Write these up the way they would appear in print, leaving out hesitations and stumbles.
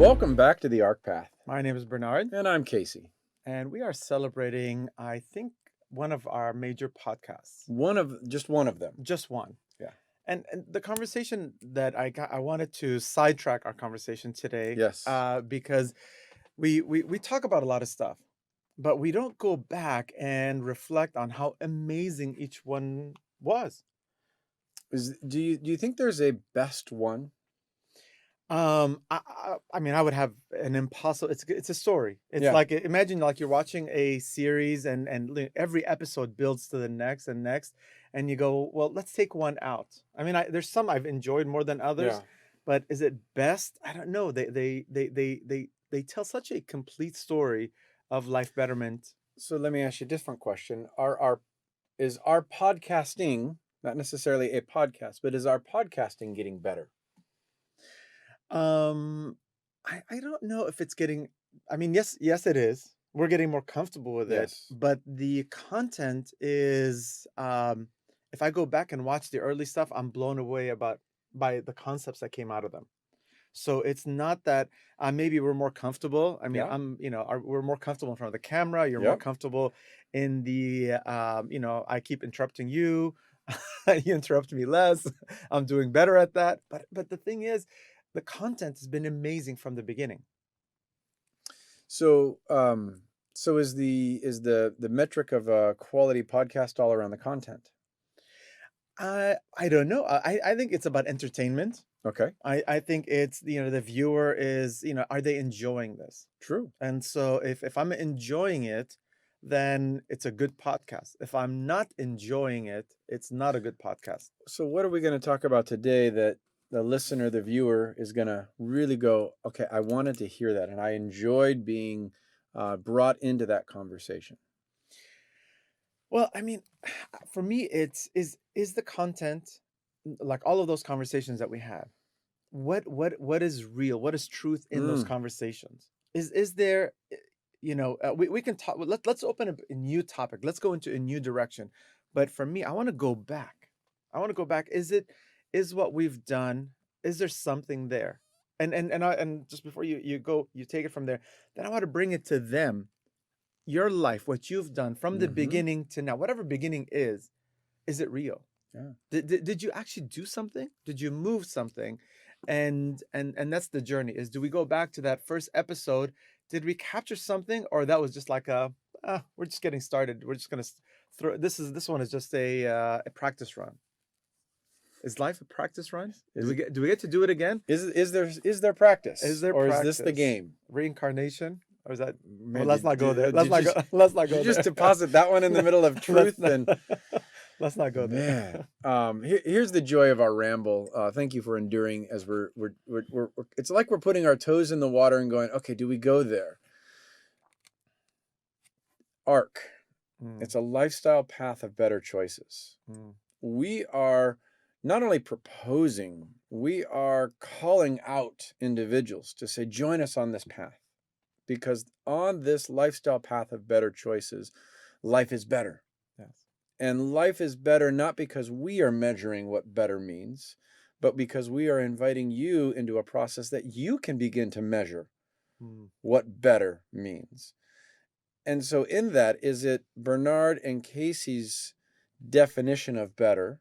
Welcome back to the Arc Path. My name is Bernard, And I'm Casey. and we are celebrating, I think, one of our major podcasts. One of them. Just one. Yeah. And the conversation that I wanted to sidetrack our conversation today, Yes. because we talk about a lot of stuff, but we don't go back and reflect on how amazing each one was. Do you think there's a best one? I mean, I would have an impossible. It's a story. It's Yeah. like imagine like you're watching a series and every episode builds to the next and next, and you go, well, let's take one out. I mean, there's some I've enjoyed more than others, Yeah. but is it best? I don't know. They tell such a complete story of life betterment. So let me ask you a different question. Is our podcasting, not necessarily a podcast, but is our podcasting getting better? I don't know if it's getting. I mean, yes, it is. We're getting more comfortable with it, Yes. but the content is. If I go back and watch the early stuff, I'm blown away by the concepts that came out of them. So it's not that maybe we're more comfortable. I mean, Yeah. we're more comfortable in front of the camera. You're more Yep. comfortable in the, I keep interrupting you. You interrupt me less. I'm doing better at that. But the thing is, the content has been amazing from the beginning. So is the metric of a quality podcast all around the content? I don't know. I think it's about entertainment. Okay. I think it's the viewer is are they enjoying this? True. And so if I'm enjoying it, then it's a good podcast. If I'm not enjoying it, it's not a good podcast. So what are we going to talk about today that the listener, the viewer, is going to really go, okay, I wanted to hear that, and I enjoyed being brought into that conversation? Well, I mean, for me, it's is the content like all of those conversations that we had. What is real? What is truth in those Mm, conversations? Is there, we can talk. Let's open up a new topic. Let's go into a new direction. But for me, I want to go back. I want to go back. Is what we've done? Is there something there? And just before you go, you take it from there. Then I want to bring it to them. Your life, what you've done from the hmm beginning to now, whatever beginning is it real? Yeah. Did you actually do something? Did you move something? And that's the journey. Is do we go back to that first episode? Did we capture something, or that was just like we're just getting started. We're just gonna throw this one is just a practice run. Is life a practice run? Is Do we get to do it again? is there practice, Is there or is practice? this the game? Reincarnation? Or is that? Man, Well, let's did- not go did- there. did Let's you not just- go. Let's not Did go you there. just deposit that one in the middle of truth? And Let's not go there. man, here's the joy of our ramble. Thank you for enduring as we're it's like we're putting our toes in the water and going, okay, do we go there? Arc. Mm, It's a lifestyle path of better choices. mm, We are not only proposing, we are calling out individuals to say, join us on this path. Because on this lifestyle path of better choices, life is better. yes. And life is better not because we are measuring what better means, but because we are inviting you into a process that you can begin to measure Mm. what better means. And so, in that, is it Bernard and Casey's definition of better,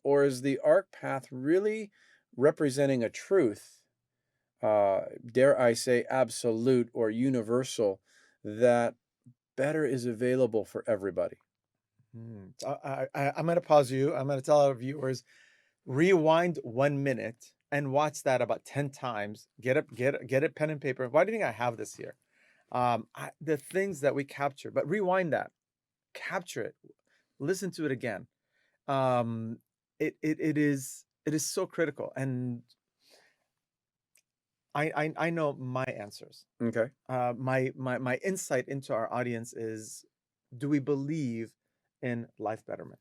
or is the arc path really representing a truth, dare I say, absolute or universal, that better is available for everybody? So I'm going to pause you. I'm going to tell our viewers, rewind 1 minute and watch that about 10 times. Get a pen and paper. Why do you think I have this here? The things that we capture, but rewind that, capture it, listen to it again. Um, it is so critical, and I know my answers. Okay. My insight into our audience is: do we believe in life betterment?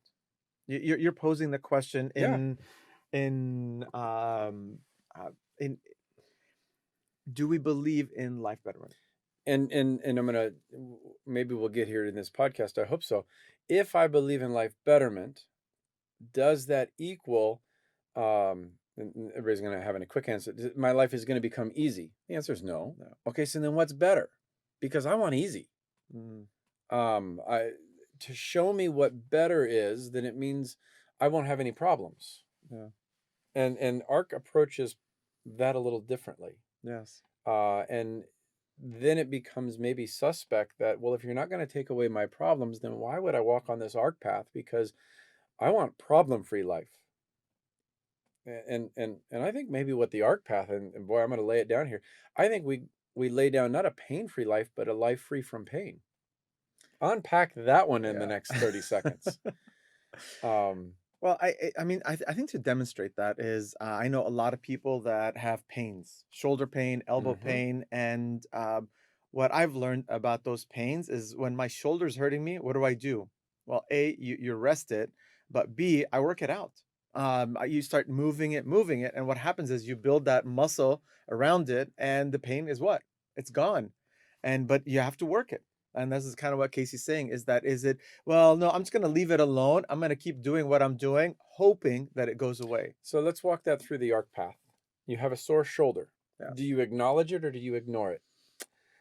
You're posing the question Yeah. in in do we believe in life betterment? And I'm gonna, maybe we'll get here in this podcast. I hope so. If I believe in life betterment, does that equal And everybody's going to have a quick answer. My life is going to become easy. The answer is no. No. Okay, so then what's better? Because I want easy. Mm, I to show me what better is, then it means I won't have any problems. yeah. And ARC approaches that a little differently. Yes. And then it becomes maybe suspect that, well, if you're not going to take away my problems, then why would I walk on this ARC path? Because I want problem-free life. And I think maybe what the ARC path, and boy, I'm going to lay it down here. I think we lay down not a pain-free life, but a life free from pain. Unpack that one in the Yeah. next 30 seconds. Um, Well, I mean, I think to demonstrate that is, I know a lot of people that have pains, shoulder pain, elbow mhm. pain, and what I've learned about those pains is when my shoulder's hurting me, what do I do? Well, A, you rest it, but B, I work it out. You start moving it, and what happens is you build that muscle around it, and the pain is what? It's gone. And but you have to work it. And this is kind of what Casey's saying is it, well, no, I'm just going to leave it alone. I'm going to keep doing what I'm doing, hoping that it goes away. So let's walk that through the ARC path. You have a sore shoulder. Yeah. Do you acknowledge it or do you ignore it?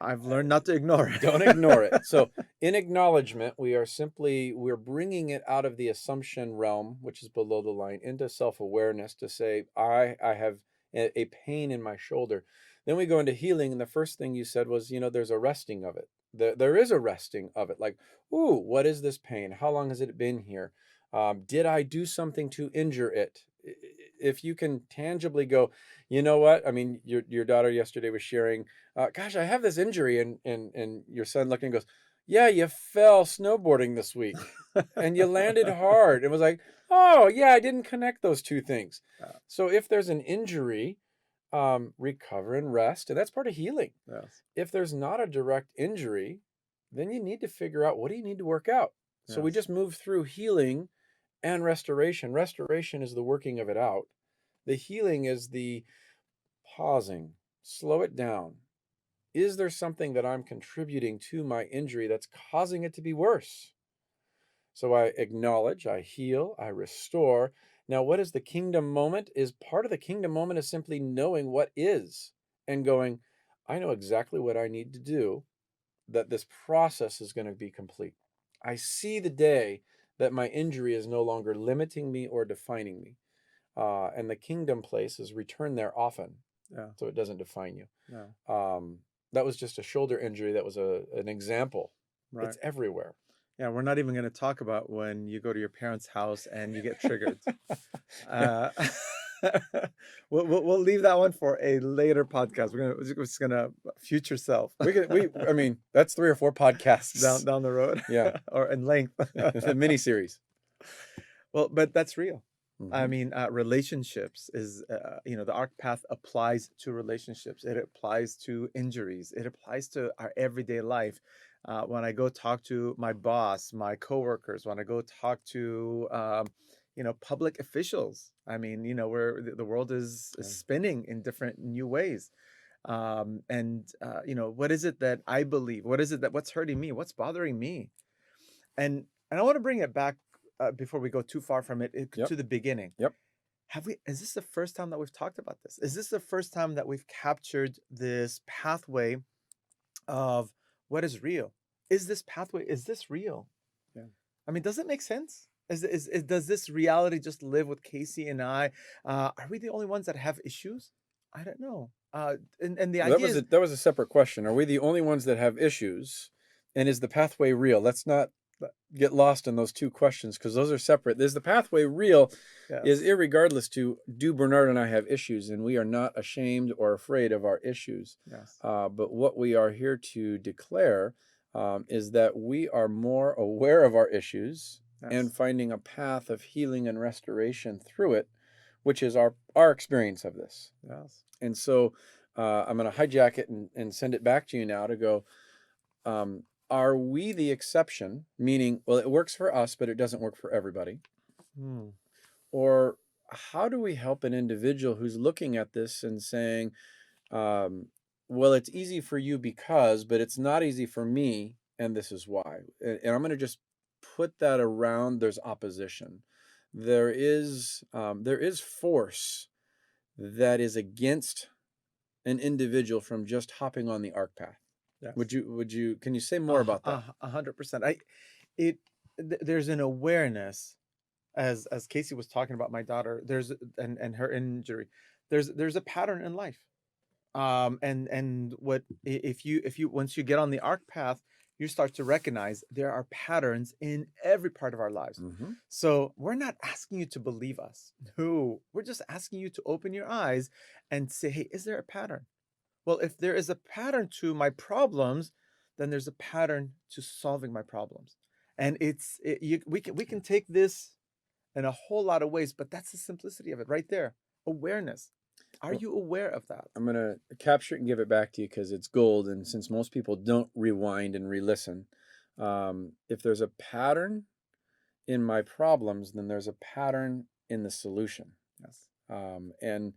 I've learned not to ignore it. Don't ignore it. So in acknowledgement, we're bringing it out of the assumption realm, which is below the line, into self-awareness to say, I have a pain in my shoulder. Then we go into healing, and the first thing you said was, there's a resting of it. There is a resting of it. Like, ooh, what is this pain? How long has it been here? Did I do something to injure it? If you can tangibly go, you know what? I mean, your daughter yesterday was sharing, gosh, I have this injury, and your son looked and goes, yeah, you fell snowboarding this week, and you landed hard. It was like, oh yeah, I didn't connect those two things. Yeah. So if there's an injury, recover and rest, and that's part of healing. Yes. If there's not a direct injury, then you need to figure out, what do you need to work out. So we Yes. just move through healing and restoration. Restoration is the working of it out. The healing is the pausing, slow it down. Is there something that I'm contributing to my injury that's causing it to be worse? So I acknowledge, I heal, I restore. Now, what is the kingdom moment? Is part of the kingdom moment is simply knowing what is and going, I know exactly what I need to do, that this process is going to be complete. I see the day that my injury is no longer limiting me or defining me. And the kingdom place is return there often, Yeah. so it doesn't define you. Yeah. That was just a shoulder injury. That was an example. Right. It's everywhere. Yeah. We're not even going to talk about when you go to your parents' house and you get triggered. Uh, we'll leave that one for a later podcast. We're just gonna future self I mean, that's 3 or 4 podcasts down the road. Yeah. Or in length. The mini series. Well, but that's real. I Mhm. mean, relationships is, the ARC path applies to relationships. It applies to injuries. It applies to our everyday life. When I go talk to my boss, my coworkers, when I go talk to, public officials. I mean, where the world is Yeah. spinning in different new ways. What is it that I believe? What's hurting me? What's bothering me? And I want to bring it back, before we go too far from it, Yep. to the beginning. Yep. Is this the first time that we've talked about this? Is this the first time that we've captured this pathway of what is real? Is this real? Yeah. I mean, does it make sense? Does this reality just live with Casey and I? Are we the only ones that have issues? I don't know. And the Well, idea is, that was a separate question. Are we the only ones that have issues? And is the pathway real? Let's not get lost in those two questions, because those are separate. Is the pathway real? Is yes, irregardless to, do Bernard and I have issues, and we are not ashamed or afraid of our issues. yes, But what we are here to declare, is that we are more aware of our issues and yes, finding a path of healing and restoration through it, which is our experience of this. yes, And so I'm going to hijack it and send it back to you now to go, are we the exception? Meaning, well, it works for us, but it doesn't work for everybody. Hmm. Or how do we help an individual who's looking at this and saying, well, it's easy for you because, but it's not easy for me, and this is why. And I'm going to just put that around. There's opposition. There is force that is against an individual from just hopping on the arc path? Yes. Can you say more about that? 100%. There's an awareness, as Casey was talking about my daughter, and her injury. There's a pattern in life. And what if you once you get on the arc path, you start to recognize there are patterns in every part of our lives. Mm-hmm. So we're not asking you to believe us. No, we're just asking you to open your eyes and say, hey, is there a pattern? Well, if there is a pattern to my problems, then there's a pattern to solving my problems. And we can take this in a whole lot of ways, but that's the simplicity of it right there. Awareness. Are Well, you aware of that? I'm going to capture it and give it back to you because it's gold. And since most people don't rewind and re-listen, if there's a pattern in my problems, then there's a pattern in the solution. Yes. And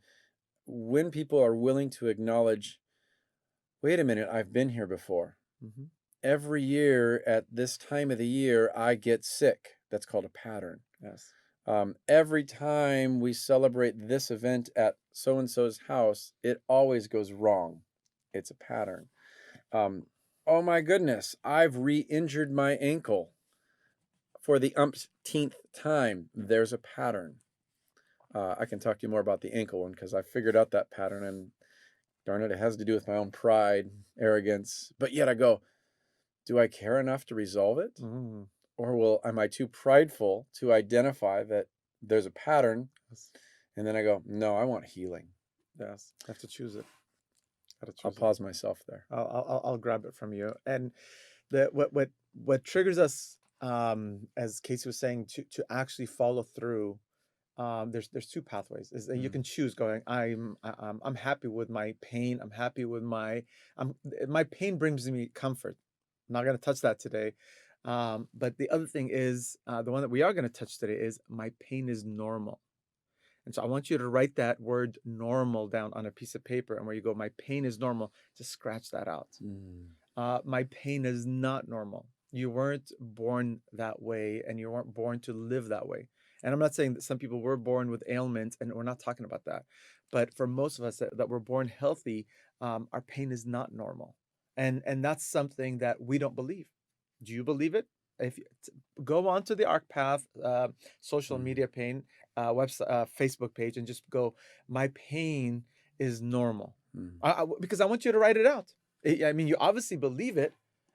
when people are willing to acknowledge, wait a minute, I've been here before. Mm-hmm. Every year at this time of the year, I get sick. That's called a pattern. Yes. Every time we celebrate this event at so-and-so's house, it always goes wrong. It's a pattern. Oh my goodness, I've re-injured my ankle for the umpteenth time. There's a pattern. I can talk to you more about the ankle one because I figured out that pattern, and darn it, it has to do with my own pride, arrogance. But yet I go, do I care enough to resolve it? Mm. Or am I too prideful to identify that there's a pattern? Yes. And then I go, no, I want healing. Yes. I have to choose it. I'll pause myself there. I'll grab it from you. And what triggers us, as Casey was saying, to actually follow through. There's two pathways. Is that you can choose going, I'm happy with my pain. I'm happy with my pain brings me comfort. I'm not going to touch that today. But the other thing is, the one that we are going to touch today is my pain is normal. And so I want you to write that word normal down on a piece of paper. And where you go, my pain is normal, just scratch that out. My pain is not normal. You weren't born that way, and you weren't born to live that way. And I'm not saying that some people were born with ailments, and we're not talking about that. But for most of us that were born healthy, our pain is not normal. And that's something that we don't believe. Do you believe it? If you go onto the Arc Path social media pain website, Facebook page, and just go, my pain is normal. Because I want you to write it out. I mean, you obviously believe it,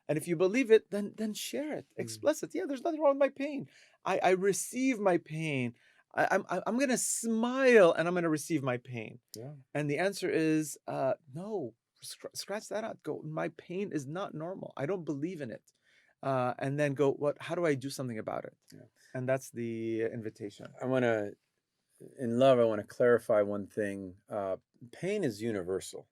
and if you believe it, then share it, express it. Yeah, there's nothing wrong with my pain. I receive my pain. I'm gonna smile, and I'm gonna receive my pain. Yeah. And the answer is no. Scratch that out. Go. My pain is not normal. I don't believe in it. And then go, how do I do something about it? Yeah. And that's the invitation. I want to clarify one thing. Pain is universal.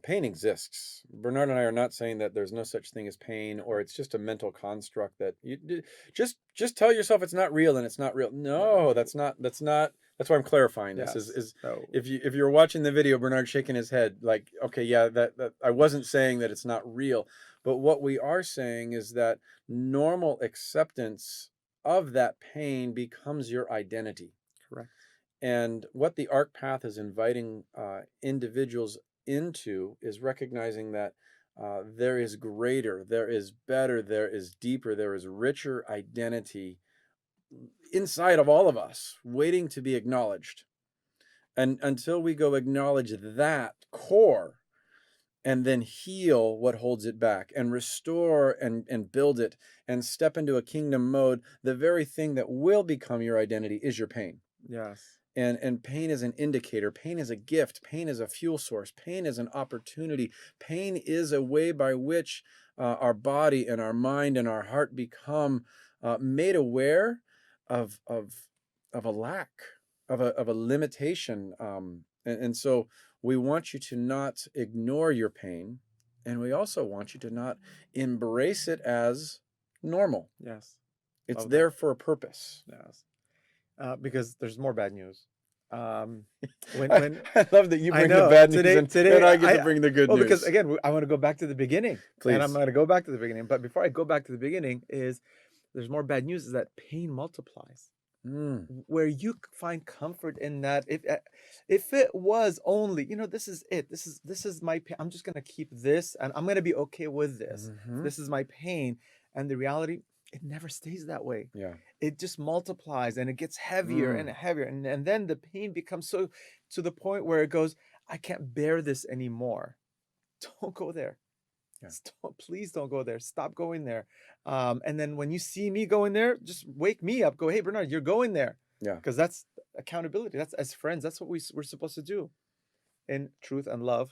Pain exists. Bernard and I are not saying that there's no such thing as pain, or it's just a mental construct that you just tell yourself it's not real and it's not real. No, that's why I'm clarifying this. Yes. No. If you're watching the video, Bernard shaking his head like, okay, yeah, that I wasn't saying that it's not real. But what we are saying is that normal acceptance of that pain becomes your identity. Correct. And what the Arc Path is inviting individuals into is recognizing that there is greater, there is better, there is deeper, there is richer identity inside of all of us, waiting to be acknowledged. And until we go acknowledge that core, and then heal what holds it back and restore and build it and step into a kingdom mode, the very thing that will become your identity is your pain. Yes. And pain is an indicator. Pain is a gift. Pain is a fuel source. Pain is an opportunity. Pain is a way by which our body and our mind and our heart become made aware of a lack, of a limitation. And so we want you to not ignore your pain, and we also want you to not embrace it as normal. Yes. It's there for a purpose. Yes. Because there's more bad news. I love that you bring the bad news today, and I get to bring the good news. Because again, I want to go back to the beginning. Please. And I'm going to go back to the beginning. But before I go back to the beginning, there's more bad news is that pain multiplies. Mm. where you find comfort in that. If it was only, this is it, this is my pain, I'm just going to keep this and I'm going to be okay with this. Hmm. This is my pain. And the reality, it never stays that way. Yeah. It just multiplies and it gets heavier and Mm. heavier, and then the pain becomes so, to the point where it goes, I can't bear this anymore. Don't go there. Yeah. Please don't go there. Stop going there. And then when you see me going there, just wake me up. Go, hey, Bernard, you're going there. Yeah. Because that's accountability. That's, as friends, that's what we're supposed to do in truth and love.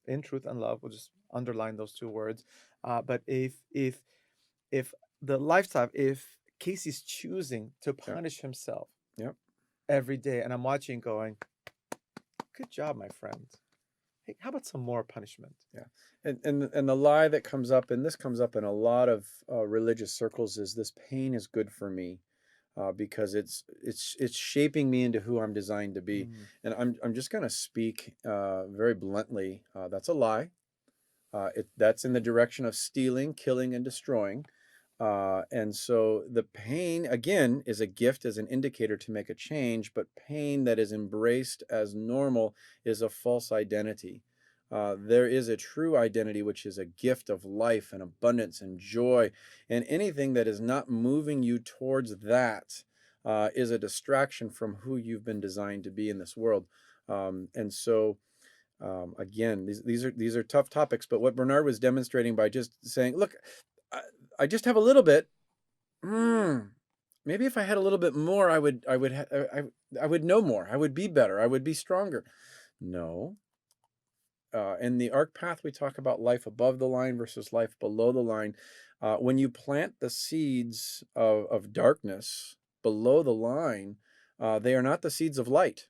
In truth and love. We'll just underline those two words. But if the lifetime, if Casey's choosing to Yeah. punish himself Yep. every day, and I'm watching going, good job, my friend. Hey, how about some more punishment? Yeah. And the lie that comes up, and this comes up in a lot of religious circles, is this pain is good for me. Because it's shaping me into who I'm designed to be, Mm, and I'm just going to speak very bluntly. That's a lie. That's in the direction of stealing, killing, and destroying. And so the pain again is a gift, as an indicator to make a change. But pain that is embraced as normal is a false identity. There is a true identity, which is a gift of life and abundance and joy. And anything that is not moving you towards that is a distraction from who you've been designed to be in this world. And so, again, these are tough topics. But what Bernard was demonstrating by just saying, "Look, I, I just have a little bit. Maybe if I had a little bit more, I would know more. I would be better. I would be stronger." No, in the arc path, we talk about life above the line versus life below the line. When you plant the seeds of darkness below the line, they are not the seeds of light.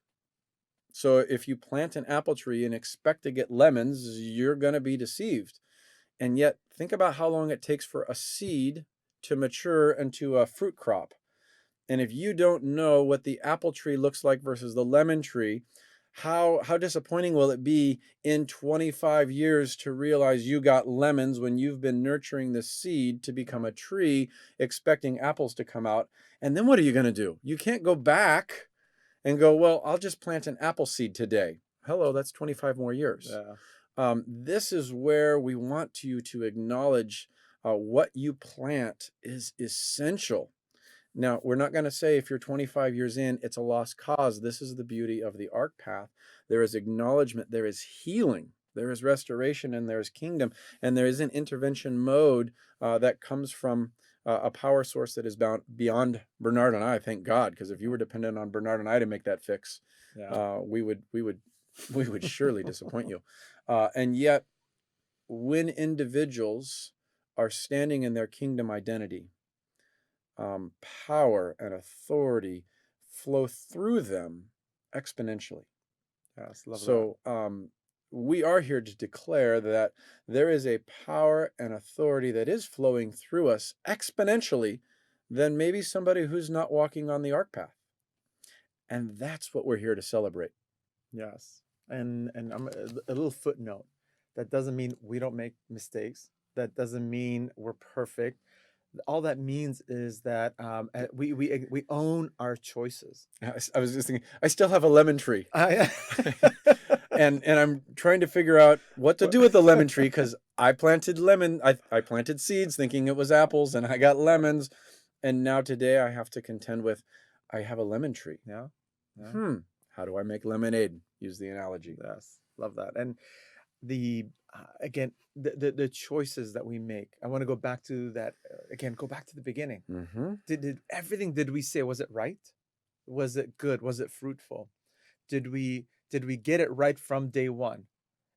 So if you plant an apple tree and expect to get lemons, you're going to be deceived. And yet, think about how long it takes for a seed to mature into a fruit crop. And if you don't know what the apple tree looks like versus the lemon tree, how disappointing will it be in 25 years to realize you got lemons when you've been nurturing the seed to become a tree, expecting apples to come out? And then what are you going to do? You can't go back and go, well, I'll just plant an apple seed today. Hello, that's 25 more years. yeah. This is where we want you to acknowledge what you plant is essential. Now, we're not going to say if you're 25 years in, it's a lost cause. This is the beauty of the arc path. There is acknowledgement, there is healing, there is restoration, and there is kingdom. And there is an intervention mode that comes from a power source that is bound beyond Bernard and I, thank God, because if you were dependent on Bernard and I to make that fix, Yeah. we would surely disappoint you. And yet, when individuals are standing in their kingdom identity, power and authority flow through them exponentially. Yes, love that. So we are here to declare that there is a power and authority that is flowing through us exponentially than maybe somebody who's not walking on the arc path. And that's what we're here to celebrate. Yes. And I'm a little footnote. That doesn't mean we don't make mistakes. That doesn't mean we're perfect. All that means is that we own our choices. I was just thinking, I still have a lemon tree. I, and I'm trying to figure out what to do with the lemon tree, because I planted I planted seeds thinking it was apples, and I got lemons. And now today I have to contend with, I have a lemon tree. yeah. Yeah. How do I make lemonade? Use the analogy. Yes, love that. And the again, the choices that we make. I want to go back to that again. Go back to the beginning. Mm-hmm. Did everything? Did we say? Was it right? Was it good? Was it fruitful? Did we get it right from day one?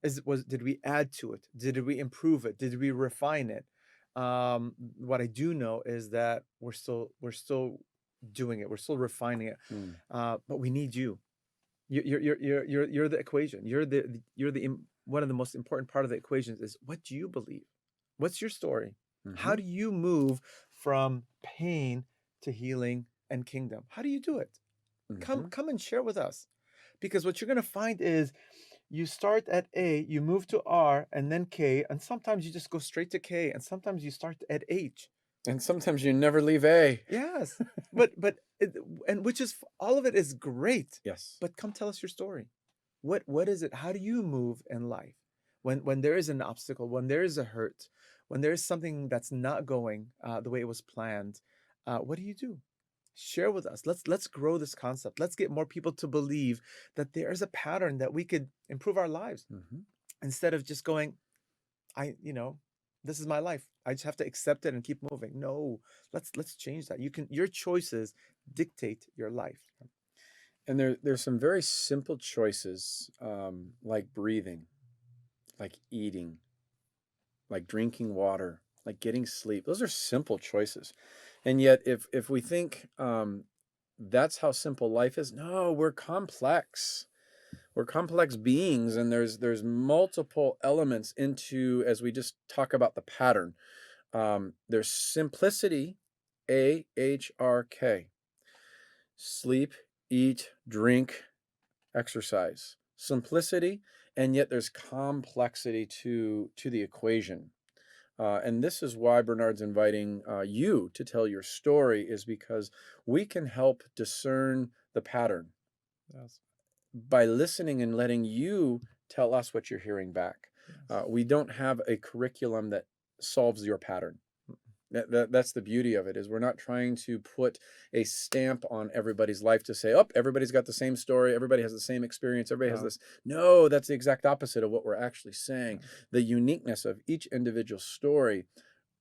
Did we add to it? Did we improve it? Did we refine it? What I do know is that we're still doing it. We're still refining it. But we need you. You're the equation. One of the most important part of the equations is, what do you believe? What's your story? How do you move from pain to healing and kingdom? How do you do it? Come and share with us. Because what you're going to find is, you start at A, you move to R, and then K, and sometimes you just go straight to K, and sometimes you start at H. And sometimes you never leave A. Yes, but and which is all of it is great. Yes. But come tell us your story. What is it? How do you move in life when there is an obstacle, when there is a hurt, when there is something that's not going the way it was planned? What do you do? Share with us. Let's grow this concept. Let's get more people to believe that there is a pattern that we could improve our lives Hmm. instead of just going, this is my life. I just have to accept it and keep moving. No, let's change that. Your choices dictate your life. And there's some very simple choices, like breathing, like eating, like drinking water, like getting sleep. Those are simple choices. And yet, if we think that's how simple life is, no, we're complex. We're complex beings, and there's multiple elements into, as we just talk about the pattern. There's simplicity, AHRK. Sleep, eat, drink, exercise. Simplicity, and yet there's complexity to the equation. And this is why Bernard's inviting you to tell your story, is because we can help discern the pattern Yes. by listening and letting you tell us what you're hearing back. Yes. We don't have a curriculum that solves your pattern. That's the beauty of it, is we're not trying to put a stamp on everybody's life to say, oh, everybody's got the same story, everybody has the same experience, everybody has No. this. No, that's the exact opposite of what we're actually saying. Yeah. The uniqueness of each individual story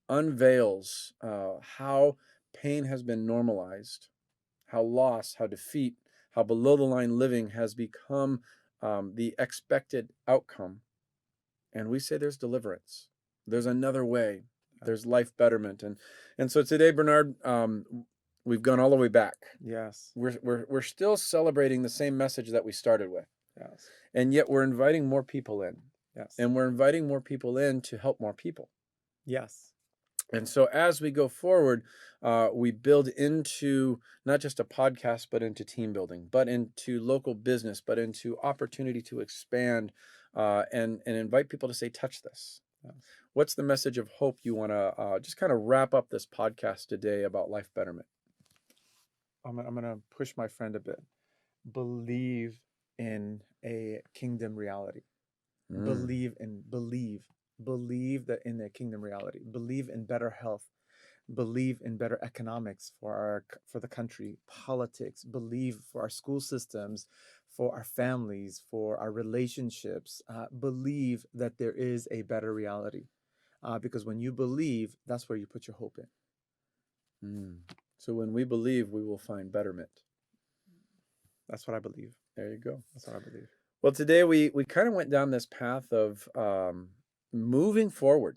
unveils how pain has been normalized, how loss, how defeat, how below the line living has become the expected outcome. And we say there's deliverance. There's another way. There's life betterment. And so today, Bernard, we've gone all the way back. Yes. We're still celebrating the same message that we started with. Yes. And yet we're inviting more people in. Yes. And we're inviting more people in to help more people. Yes. And so as we go forward, we build into not just a podcast, but into team building, but into local business, but into opportunity to expand and invite people to say, touch this. Yes. What's the message of hope you want to just kind of wrap up this podcast today about life betterment? I'm gonna push my friend a bit. Believe in a kingdom reality. Believe that in a kingdom reality. Believe in better health. Believe in better economics for the country, politics. Believe for our school systems, for our families, for our relationships. Believe that there is a better reality, because when you believe, that's where you put your hope in. So when we believe, we will find betterment. That's what I believe. There you go. That's what I believe. Well, today we kind of went down this path of moving forward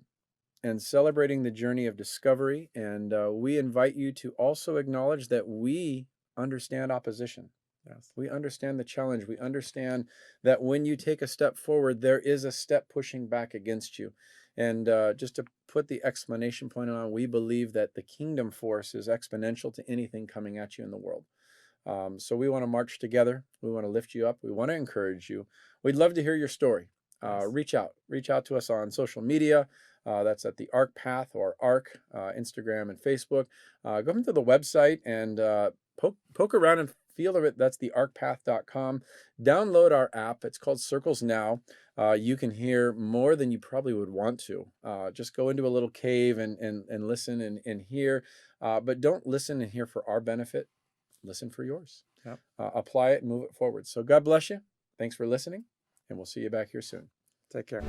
and celebrating the journey of discovery. And we invite you to also acknowledge that we understand opposition. Yes. We understand the challenge. We understand that when you take a step forward, there is a step pushing back against you. And just to put the exclamation point on, we believe that the kingdom force is exponential to anything coming at you in the world. So we want to march together. We want to lift you up. We want to encourage you. We'd love to hear your story. Yes. Reach out to us on social media. That's at the ARC Path, or ARC, Instagram and Facebook. Go into the website and poke around and feel of it. That's the arcpath.com. Download our app. It's called Circles Now. You can hear more than you probably would want to. Just go into a little cave and listen and hear. But don't listen and hear for our benefit. Listen for yours. Yep. Apply it and move it forward. So God bless you. Thanks for listening, and we'll see you back here soon. Take care.